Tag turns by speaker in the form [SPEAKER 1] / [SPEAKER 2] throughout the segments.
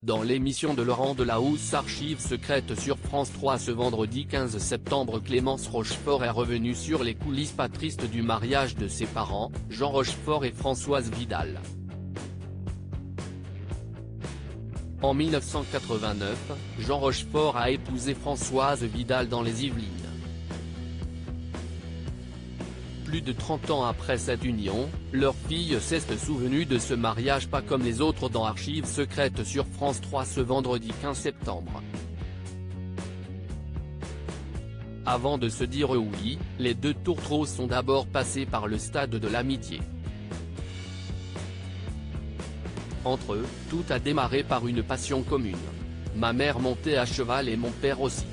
[SPEAKER 1] Dans l'émission de Laurent Delahousse Archives secrètes sur France 3 ce vendredi 15 septembre, Clémence Rochefort est revenue sur les coulisses pas tristes du mariage de ses parents, Jean Rochefort et Françoise Vidal. En 1989, Jean Rochefort a épousé Françoise Vidal dans les Yvelines. Plus de 30 ans après cette union, leur fille s'est souvenue de ce mariage pas comme les autres dans Archives secrètes sur France 3 ce vendredi 15 septembre. Avant de se dire oui, les deux tourtereaux sont d'abord passés par le stade de l'amitié. Entre eux, tout a démarré par une passion commune. Ma mère montait à cheval et mon père aussi.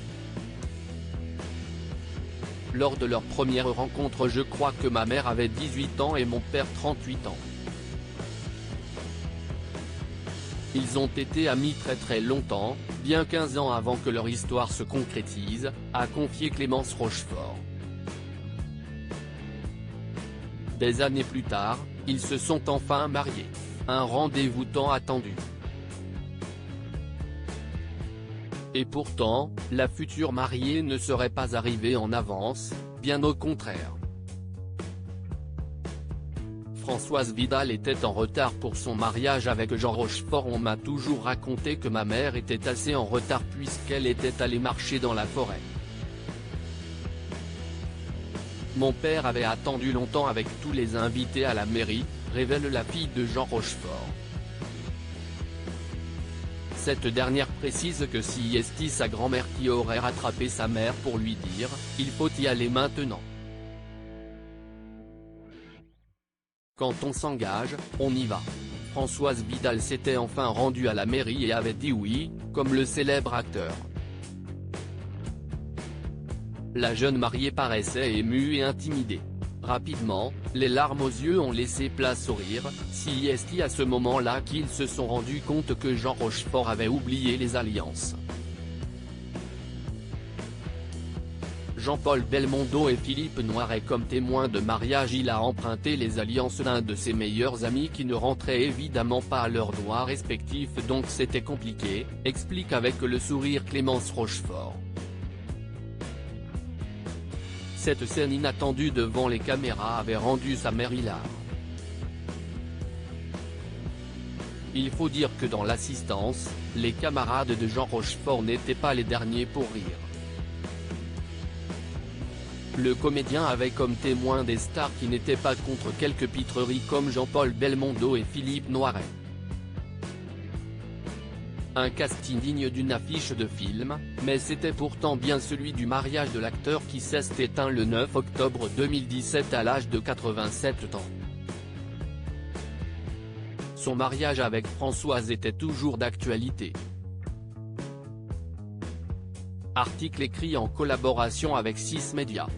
[SPEAKER 1] Lors de leur première rencontre, je crois que ma mère avait 18 ans et mon père 38 ans. Ils ont été amis très longtemps, bien 15 ans avant que leur histoire se concrétise, a confié Clémence Rochefort. Des années plus tard, ils se sont enfin mariés. Un rendez-vous tant attendu. Et pourtant, la future mariée ne serait pas arrivée en avance, bien au contraire. Françoise Vidal était en retard pour son mariage avec Jean Rochefort. On m'a toujours raconté que ma mère était assez en retard puisqu'elle était allée marcher dans la forêt. Mon père avait attendu longtemps avec tous les invités à la mairie, révèle la fille de Jean Rochefort. Cette dernière précise que si est sa grand-mère qui aurait rattrapé sa mère pour lui dire « il faut y aller maintenant ». Quand on s'engage, on y va. Françoise Vidal s'était enfin rendue à la mairie et avait dit oui, comme le célèbre acteur. La jeune mariée paraissait émue et intimidée. Rapidement, les larmes aux yeux ont laissé place au rire, si est à ce moment-là qu'ils se sont rendus compte que Jean Rochefort avait oublié les alliances. Jean-Paul Belmondo et Philippe Noiret comme témoins de mariage. Il a emprunté les alliances d'un de ses meilleurs amis qui ne rentrait évidemment pas à leurs doigts respectifs, donc c'était compliqué, explique avec le sourire Clémence Rochefort. Cette scène inattendue devant les caméras avait rendu sa mère hilare. Il faut dire que dans l'assistance, les camarades de Jean Rochefort n'étaient pas les derniers pour rire. Le comédien avait comme témoins des stars qui n'étaient pas contre quelques pitreries comme Jean-Paul Belmondo et Philippe Noiret. Un casting digne d'une affiche de film, mais c'était pourtant bien celui du mariage de l'acteur qui s'est éteint le 9 octobre 2017 à l'âge de 87 ans. Son mariage avec Françoise était toujours d'actualité. Article écrit en collaboration avec 6 Médias.